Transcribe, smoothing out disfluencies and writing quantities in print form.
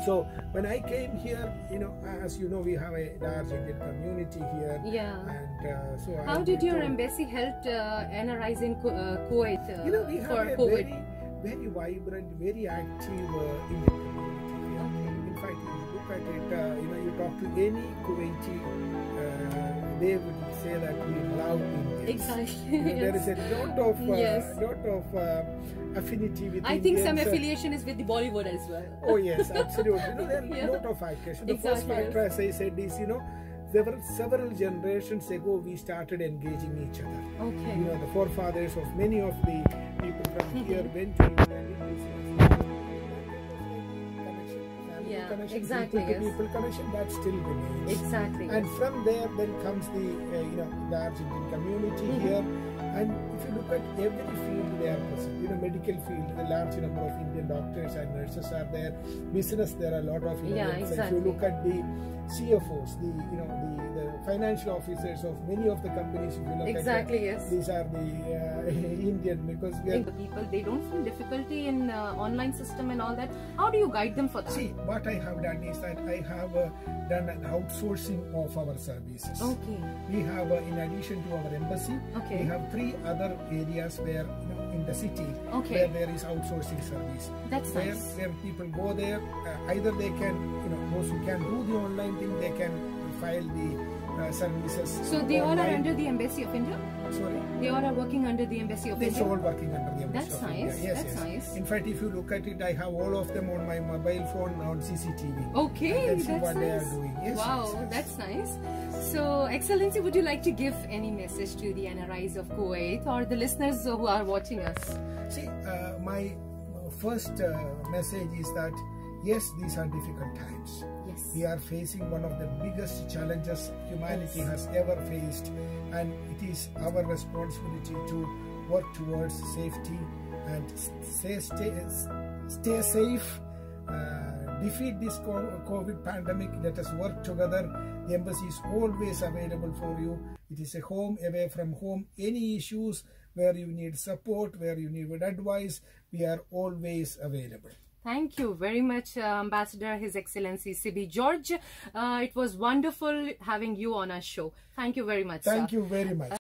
So when I came here, you know, as you know, we have a large Indian community here. Yeah. And so how did your embassy help NRIs in Kuwait you know, we have for a COVID? very vibrant, very active Indian community here. Okay. In fact, if you look at it, you know, you talk to any Kuwaiti, they would say that we love Indians. Exactly. You know, there is a lot of affinity with I Indians. think some affiliation is with the Bollywood as well. Oh yes, absolutely. You know, there are a lot of factors. The first factor, as I said, is, you know, several generations ago we started engaging each other. Okay. You know, the forefathers of many of the people from here went to India. Yeah, connection, exactly, people to yes. people connection, that still remains. Exactly. And from there then comes the you know, large Indian community here. And if you look at every field, they are present. You know, medical field, a large number of Indian doctors and nurses are there. Business, there are a lot of Indians. Yeah, exactly. If you look at the CFOs, the, you know, the financial officers of many of the companies, if you look exactly, at yes. these are the Indian, because we are people, they don't feel difficulty in online system and all that. How do you guide them for that? See, what I have done is that I have done an outsourcing of our services. Okay. We have, in addition to our embassy, Okay. we have 3 other areas where, you know, in the city, Okay. where there is outsourcing service. That's where, nice. where people go there, either they can, you know, those who can do the online thing, they can file the services. So they all are online. under the Embassy of India? Sorry? They all are working under the Embassy of It's India? all working under the Embassy That's of India. nice. Yes, That's yes. nice. In fact, if you look at it, I have all of them on my mobile phone on CCTV. Okay, And see that's what nice. they are doing. Yes, wow, yes, yes. that's nice. So, Excellency, would you like to give any message to the NRIs of Kuwait or the listeners who are watching us? See, my first message is that yes, these are difficult times. Yes. We are facing one of the biggest challenges humanity has ever faced, and it is our responsibility to work towards safety and stay safe, defeat this COVID pandemic. Let us work together. The embassy is always available for you. It is a home away from home. Any issues where you need support, where you need advice, we are always available. Thank you very much, Ambassador, His Excellency Sibi George. It was wonderful having you on our show. Thank you very much, Thank sir. you very much.